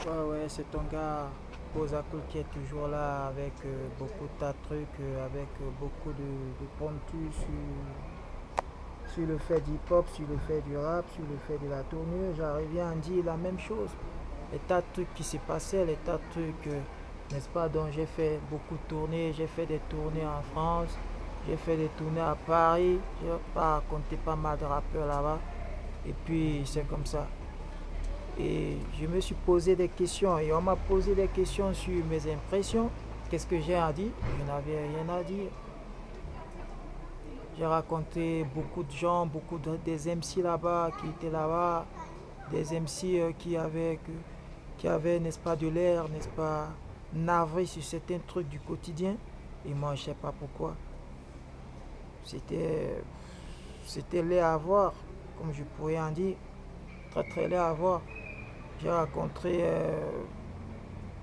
Ouais, c'est ton gars Kozako qui est toujours là avec beaucoup de tas de trucs, avec beaucoup de ponctus sur le fait du hip-hop, sur le fait du rap, sur le fait de la tournure. J'arrive à en dire la même chose. Les tas de trucs qui s'est passé, les tas de trucs, n'est-ce pas, dont j'ai fait beaucoup de tournées. J'ai fait des tournées en France, j'ai fait des tournées à Paris, j'ai pas raconté pas mal de rappeurs là-bas. Et puis c'est comme ça. Et je me suis posé des questions et on m'a posé des questions sur mes impressions. Qu'est-ce que j'ai à dire? Je n'avais rien à dire. J'ai raconté beaucoup de gens, des MC là-bas qui étaient là-bas, des MC qui avaient, n'est-ce pas, de l'air, n'est-ce pas, navré sur certains trucs du quotidien. Et moi, je ne sais pas pourquoi. C'était, c'était laid à voir, comme je pourrais en dire. Très très laid à voir. J'ai rencontré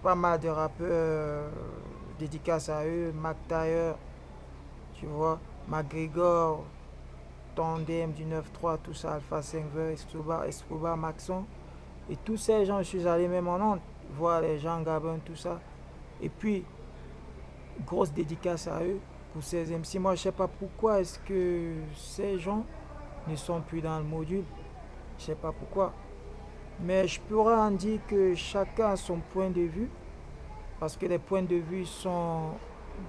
pas mal de rappeurs, dédicaces à eux, Mac Taylor, tu vois, McGregor, Tandem du 9-3, tout ça, Alpha 5V, Escobar, Maxon. Et tous ces gens, je suis allé même en Nantes, voir les gens Gabin, tout ça. Et puis, grosse dédicace à eux pour ces MC. Moi, je sais pas pourquoi est-ce que ces gens ne sont plus dans le module. Je sais pas pourquoi. Mais je pourrais en dire que chacun a son point de vue. Parce que les points de vue sont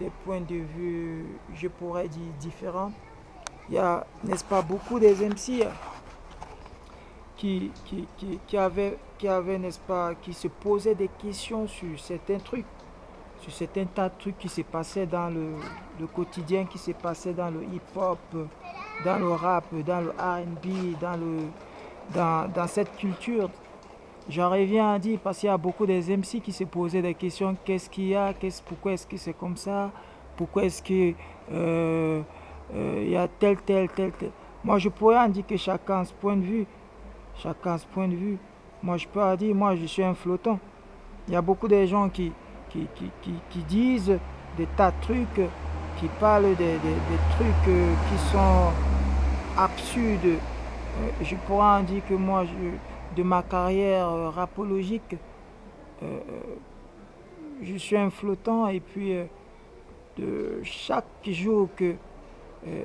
des points de vue, je pourrais dire, différents. Il y a, n'est-ce pas, beaucoup des MC qui avaient, n'est-ce pas, qui se posaient des questions sur certains trucs, sur certains tas de trucs qui se passaient dans le quotidien, qui se passaient dans le hip-hop, dans le rap, dans le R&B, dans cette culture. J'en reviens à dire parce qu'il y a beaucoup des MC qui se posaient des questions. Qu'est-ce qu'il y a? Pourquoi est-ce que c'est comme ça? Pourquoi est-ce que il y a tel. Moi, je pourrais en dire que chacun a ce point de vue. Chacun a ce point de vue. Moi, je peux en dire, moi, je suis un flottant. Il y a beaucoup de gens qui disent des tas de trucs, qui parlent des trucs qui sont absurdes. Je pourrais en dire que moi, de ma carrière rapologique, euh, je suis un flottant et puis de chaque jour que euh,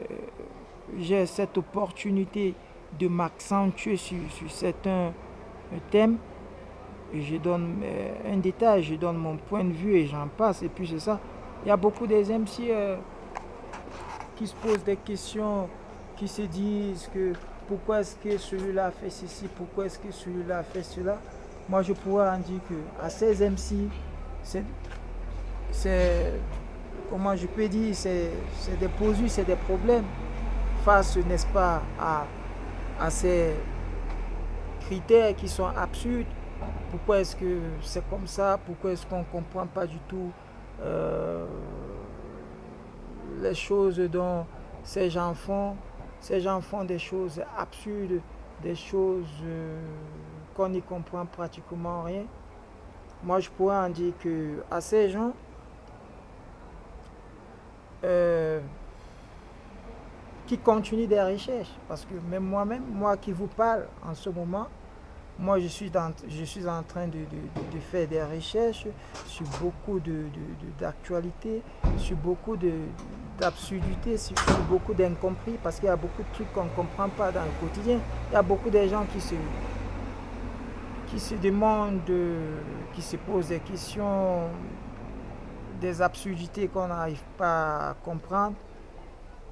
j'ai cette opportunité de m'accentuer sur certains thèmes, je donne un détail, je donne mon point de vue et j'en passe. Et puis c'est ça. Il y a beaucoup des MC qui se posent des questions, qui se disent que pourquoi est-ce que celui-là fait ceci, pourquoi est-ce que celui-là fait cela. Moi, je pourrais en dire que à ces MC, c'est, comment je peux dire, c'est des posus, c'est des problèmes face, n'est-ce pas, à ces critères qui sont absurdes. Pourquoi est-ce que c'est comme ça? Pourquoi est-ce qu'on ne comprend pas du tout euh, les choses dont ces gens font? Ces gens font des choses absurdes, des choses qu'on n'y comprend pratiquement rien. Moi, je pourrais en dire que à ces gens, euh, qui continuent des recherches, parce que même moi-même, moi qui vous parle en ce moment, moi, je suis en train de faire des recherches sur beaucoup d'actualités, sur beaucoup d'absurdités, sur beaucoup d'incompris, parce qu'il y a beaucoup de trucs qu'on ne comprend pas dans le quotidien. Il y a beaucoup de gens qui se demandent, qui se posent des questions, des absurdités qu'on n'arrive pas à comprendre.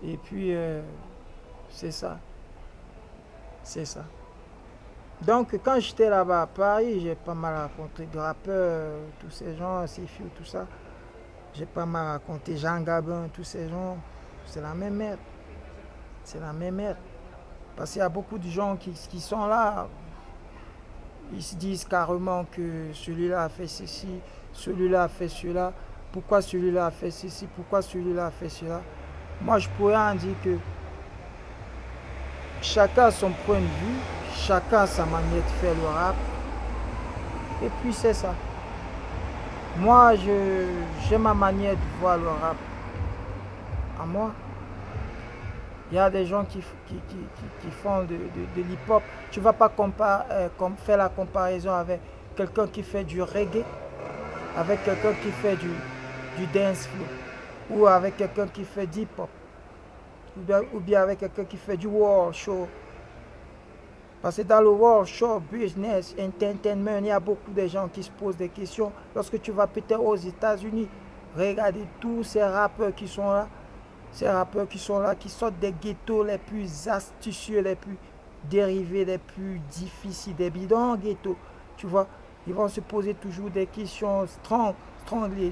Et puis, c'est ça, c'est ça. Donc, quand j'étais là-bas à Paris, j'ai pas mal rencontré de rappeurs, tous ces gens, Sifu, tout ça. J'ai pas mal raconté Jean Gabin, tous ces gens. C'est la même merde. C'est la même merde. Parce qu'il y a beaucoup de gens qui sont là. Ils se disent carrément que celui-là a fait ceci, celui-là a fait cela. Pourquoi celui-là a fait ceci, pourquoi celui-là a fait cela. Moi, je pourrais en dire que chacun a son point de vue, chacun a sa manière de faire le rap. Et puis c'est ça. Moi, j'ai ma manière de voir le rap à moi. Il y a des gens qui font de l'hip-hop. Tu ne vas pas faire la comparaison avec quelqu'un qui fait du reggae, avec quelqu'un qui fait du dance floor, ou avec quelqu'un qui fait du hip-hop, ou bien avec quelqu'un qui fait du world show. Parce que dans le world show, business, entertainment, il y a beaucoup de gens qui se posent des questions. Lorsque tu vas peut-être aux États-Unis, regardez tous ces rappeurs qui sont là, qui sortent des ghettos les plus astucieux, les plus dérivés, les plus difficiles, des bidons ghettos. Tu vois, ils vont se poser toujours des questions stranglées.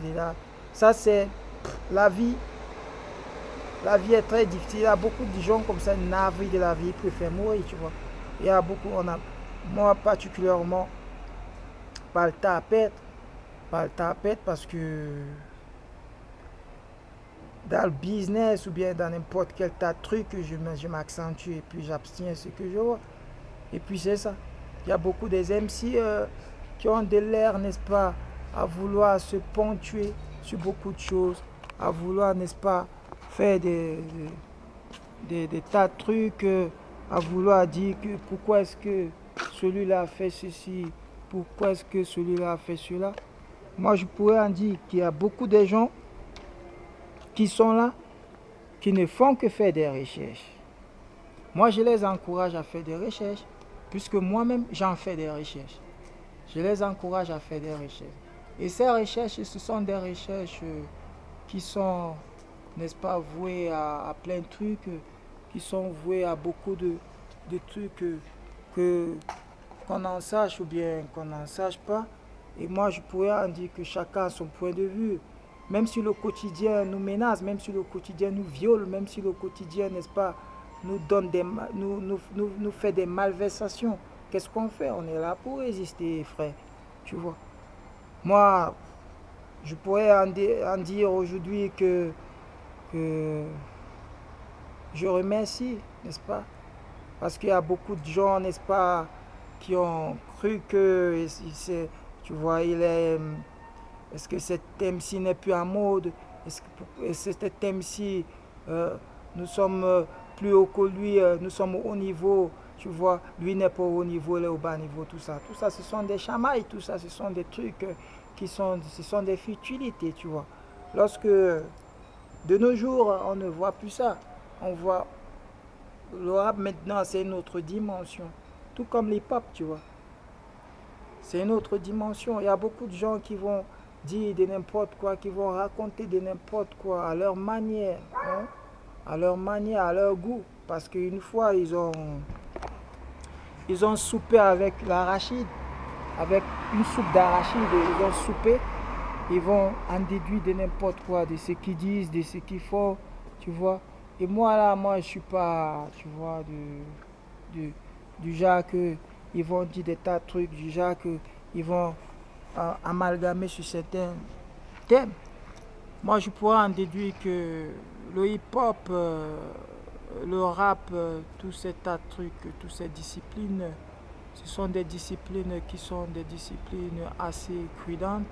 Ça, c'est la vie. La vie est très difficile. Il y a beaucoup de gens comme ça, navrés de la vie, ils préfèrent mourir, tu vois. Il y a beaucoup, moi particulièrement, pas le tapette, parce que dans le business ou bien dans n'importe quel tas de trucs, je m'accentue et puis j'abstiens ce que je vois. Et puis c'est ça. Il y a beaucoup des MC qui ont de l'air, n'est-ce pas, à vouloir se ponctuer sur beaucoup de choses, à vouloir, n'est-ce pas, faire des tas de trucs, à vouloir dire que pourquoi est-ce que celui-là a fait ceci, pourquoi est-ce que celui-là a fait cela. Moi, je pourrais en dire qu'il y a beaucoup de gens qui sont là, qui ne font que faire des recherches. Moi, je les encourage à faire des recherches, puisque moi-même, j'en fais des recherches. Je les encourage à faire des recherches. Et ces recherches, ce sont des recherches qui sont, n'est-ce pas, vouées à plein de trucs, qui sont vouées à beaucoup de trucs qu'on en sache ou bien qu'on n'en sache pas. Et moi, je pourrais en dire que chacun a son point de vue. Même si le quotidien nous menace, même si le quotidien nous viole, même si le quotidien, n'est-ce pas, nous donne nous fait des malversations, qu'est-ce qu'on fait? On est là pour résister, frère. Tu vois. Moi, je pourrais en dire aujourd'hui que je remercie, n'est-ce pas? Parce qu'il y a beaucoup de gens, n'est-ce pas, qui ont cru que, tu vois, est-ce que cet MC n'est plus en mode? Est-ce que cet MC, nous sommes plus haut que lui, nous sommes au haut niveau, tu vois, lui n'est pas au haut niveau, il est au bas niveau, tout ça. Tout ça, ce sont des chamailles, tout ça, ce sont des trucs ce sont des futilités, tu vois. Lorsque, de nos jours, on ne voit plus ça. On voit le rap maintenant, c'est une autre dimension. Tout comme l'hip-hop, tu vois. C'est une autre dimension. Il y a beaucoup de gens qui vont dire de n'importe quoi, qui vont raconter de n'importe quoi à leur manière, hein? À leur manière, à leur goût. Parce qu'une fois, ils ont soupé avec l'arachide, avec une soupe d'arachide, ils ont soupé. Ils vont en déduire de n'importe quoi, de ce qu'ils disent, de ce qu'ils font, tu vois. Et moi là, moi je suis pas, tu vois, du genre que ils vont dire des tas de trucs, du genre que ils vont amalgamer sur certains thèmes. Moi je pourrais en déduire que le hip-hop, le rap, tous ces tas de trucs, toutes ces disciplines, ce sont des disciplines qui sont des disciplines assez prudentes.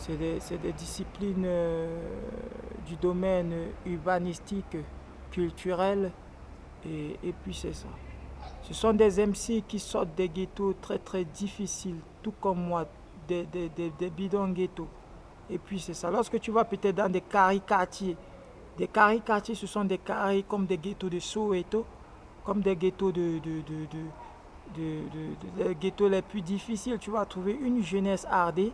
C'est des disciplines du domaine urbanistique, culturel, et puis c'est ça. Ce sont des MC qui sortent des ghettos très très difficiles, tout comme moi, des bidons ghettos. Et puis c'est ça. Lorsque tu vas peut-être dans des quartiers, ce sont des quartiers comme des ghettos de Soweto, comme des ghettos des ghettos les plus difficiles. Tu vas trouver une jeunesse hardée.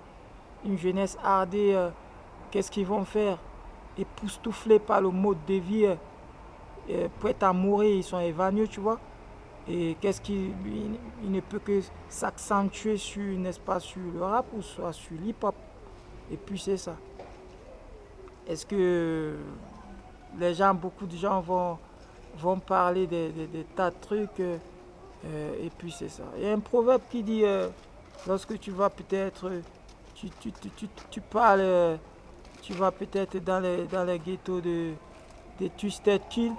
Qu'est-ce qu'ils vont faire? Époustouflés par le mode de vie, prêts à mourir, ils sont évanouis, tu vois. Et qu'est-ce il ne peut que s'accentuer sur, n'est-ce pas, sur le rap ou soit sur l'hip-hop. Et puis c'est ça. Est-ce que beaucoup de gens vont parler des tas de trucs, et puis c'est ça. Il y a un proverbe qui dit, lorsque tu vas peut-être, tu parles, tu vas peut-être dans les ghettos de Twisted Kill,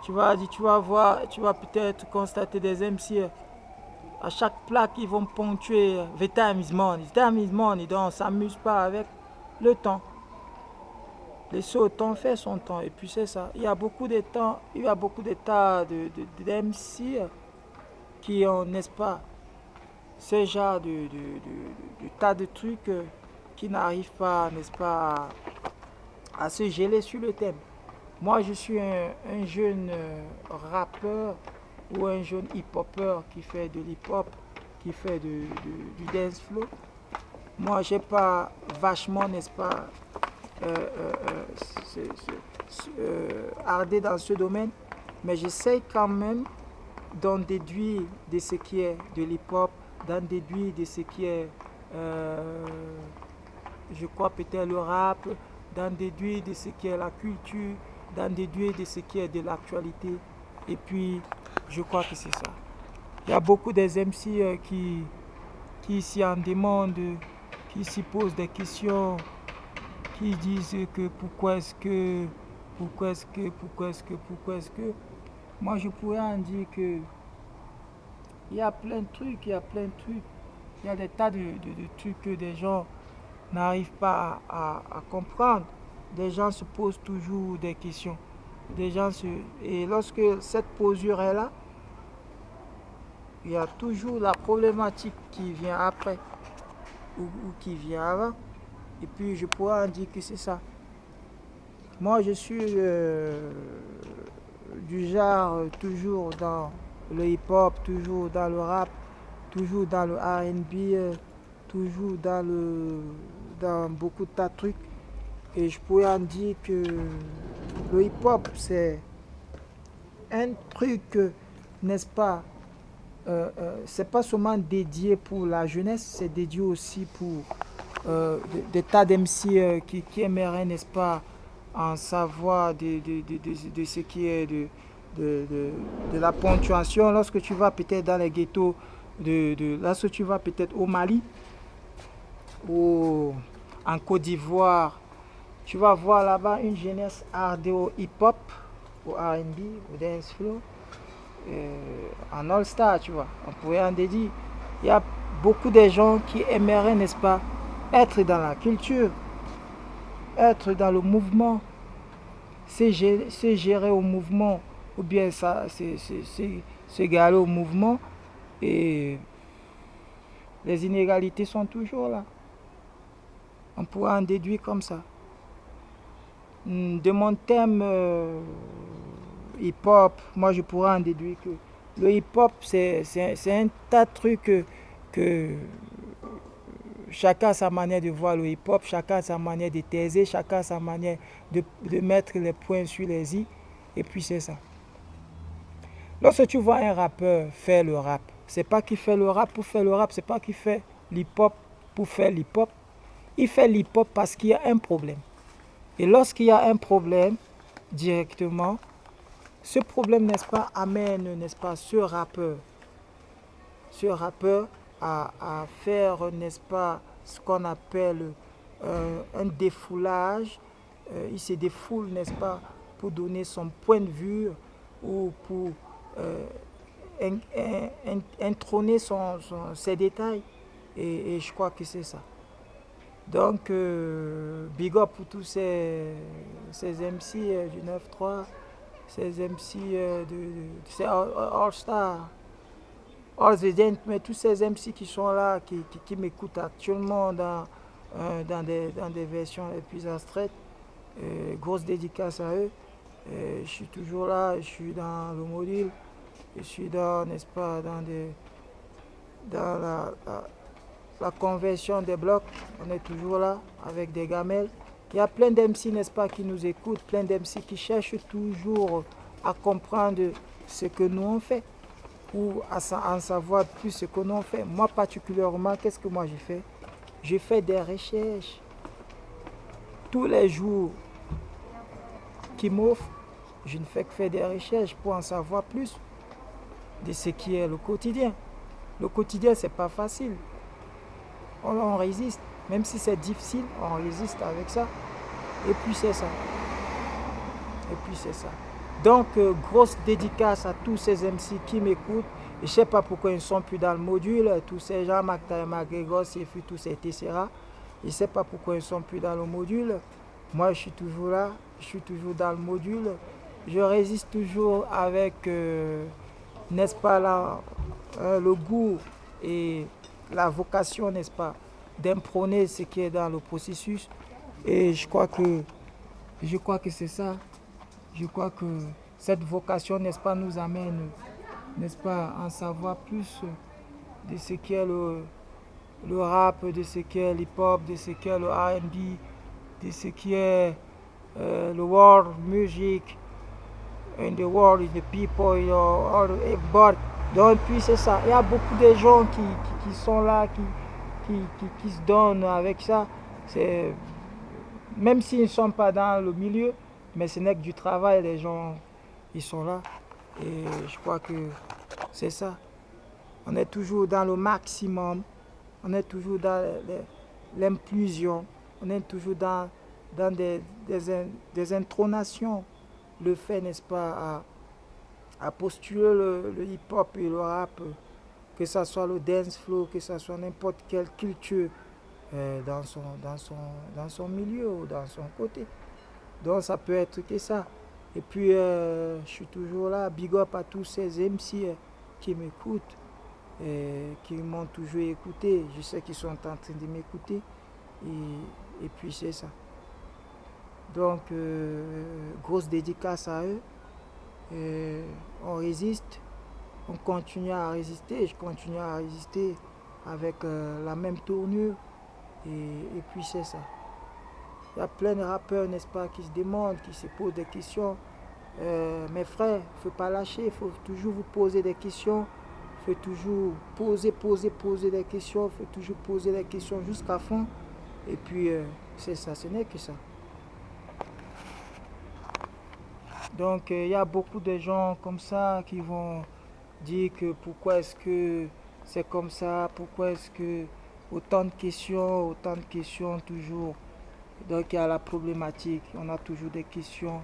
tu vas voir, tu vas peut-être constater des MC, à chaque plaque ils vont ponctuer The time is money, donc on s'amuse pas avec le temps. Les sauts temps fait son temps, et puis c'est ça. Il y a beaucoup de tas de MC qui ont, n'est-ce pas, ce genre de tas de trucs qui n'arrivent pas, n'est-ce pas, à se geler sur le thème. Moi, je suis un jeune rappeur ou un jeune hip-hopper qui fait de l'hip-hop, qui fait du dance flow. Moi, j'ai pas vachement, n'est-ce pas, euh, euh, euh, ardé dans ce domaine, mais j'essaye quand même d'en déduire de ce qui est de l'hip-hop, d'en déduire de ce qui est, euh, je crois peut-être le rap, d'en déduire de ce qui est la culture, d'en déduire de ce qui est de l'actualité. Et puis, je crois que c'est ça. Il y a beaucoup des MC qui s'y en demandent, qui s'y posent des questions, qui disent que pourquoi est-ce que. Moi, je pourrais en dire que il y a plein de trucs, il y a plein de trucs. Il y a des tas de trucs que des gens n'arrivent pas à comprendre. Des gens se posent toujours des questions. Des gens se... Et lorsque cette posture est là, il y a toujours la problématique qui vient après ou qui vient avant. Et puis je pourrais en dire que c'est ça. Moi je suis du genre toujours dans le hip-hop, toujours dans le rap, toujours dans le R&B, toujours dans beaucoup de tas de trucs. Et je pourrais en dire que le hip-hop c'est un truc, n'est-ce pas, c'est pas seulement dédié pour la jeunesse, c'est dédié aussi pour des tas d'MC qui aimeraient, n'est-ce pas, en savoir de ce qui est de la ponctuation. Lorsque tu vas peut-être dans les ghettos, lorsque tu vas peut-être au Mali ou en Côte d'Ivoire, tu vas voir là-bas une jeunesse hardée au hip-hop, au R&B, au dance flow, en all-star, tu vois. On pourrait en dédier. Il y a beaucoup de gens qui aimeraient, n'est-ce pas, être dans la culture, être dans le mouvement, se gérer au mouvement, ou bien ça, se garer au mouvement. Et les inégalités sont toujours là. On pourrait en déduire comme ça. De mon thème hip-hop, moi je pourrais en déduire que le hip-hop c'est un tas de trucs que chacun a sa manière de voir le hip-hop, chacun a sa manière de taiser, chacun a sa manière de mettre les points sur les i. Et puis c'est ça. Lorsque tu vois un rappeur faire le rap, c'est pas qu'il fait le rap pour faire le rap, c'est pas qu'il fait l'hip-hop pour faire l'hip-hop. Il fait l'hip-hop parce qu'il y a un problème. Et lorsqu'il y a un problème, directement, ce problème, n'est-ce pas, amène, n'est-ce pas, ce rappeur à faire, n'est-ce pas, ce qu'on appelle un défoulage. Il se défoule, n'est-ce pas, pour donner son point de vue ou pour intrôner ses détails. Et je crois que c'est ça. Donc, big up pour tous ces MC du 9-3, ces MC ces All-Star, All the Dent, mais tous ces MC qui sont là, qui m'écoutent actuellement dans des versions les plus abstraites. Grosse dédicace à eux. Je suis toujours là, je suis dans le module, je suis dans, n'est-ce pas, dans la conversion des blocs, on est toujours là avec des gamelles. Il y a plein d'MC, n'est-ce pas, qui nous écoutent, plein d'MC qui cherchent toujours à comprendre ce que nous on fait ou à en savoir plus ce que nous on fait. Moi particulièrement, qu'est-ce que moi j'ai fait? Je fais des recherches tous les jours qui m'offrent. Je ne fais que faire des recherches pour en savoir plus de ce qui est le quotidien. Le quotidien, c'est pas facile. On résiste, même si c'est difficile, on résiste avec ça. Et puis c'est ça. Et puis c'est ça. Donc, grosse dédicace à tous ces MC qui m'écoutent. Je ne sais pas pourquoi ils ne sont plus dans le module. Tous ces gens, Macta, McGregor, Sefu, tous ces Tessera. Je ne sais pas pourquoi ils ne sont plus dans le module. Moi, je suis toujours là. Je suis toujours dans le module. Je résiste toujours avec, n'est-ce pas là, le goût et la vocation, n'est-ce pas, d'imprôner ce qui est dans le processus. Et je crois que c'est ça. Je crois que cette vocation, n'est-ce pas, nous amène, n'est-ce pas, à en savoir plus de ce qu'est le rap, de ce qu'est l'hip-hop, de ce qu'est le R&B, de ce qui est le world music, in the world, in the people, all everybody. Donc, puis c'est ça. Il y a beaucoup de gens qui sont là, qui se donnent avec ça. C'est, même s'ils ne sont pas dans le milieu, mais ce n'est que du travail, les gens, ils sont là. Et je crois que c'est ça. On est toujours dans le maximum, on est toujours dans l'implosion, on est toujours dans des intonations. Le fait, n'est-ce pas, à postuler le hip-hop et le rap, que ce soit le dance flow, que ce soit n'importe quelle culture dans son milieu ou dans son côté. Donc ça peut être que ça. Et puis je suis toujours là, big up à tous ces MC qui m'écoutent, qui m'ont toujours écouté. Je sais qu'ils sont en train de m'écouter. Et puis c'est ça. Donc grosse dédicace à eux. On résiste, on continue à résister, je continue à résister avec la même tournure. Et puis c'est ça. Il y a plein de rappeurs, n'est-ce pas, qui se demandent, qui se posent des questions. Mes frères, il ne faut pas lâcher, il faut toujours vous poser des questions. Il faut toujours poser des questions. Il faut toujours poser des questions jusqu'à fond. Et puis, c'est ça, ce n'est que ça. Donc, il y a beaucoup de gens comme ça qui vont dire que pourquoi est-ce que c'est comme ça, pourquoi est-ce que autant de questions toujours. Donc il y a la problématique, on a toujours des questions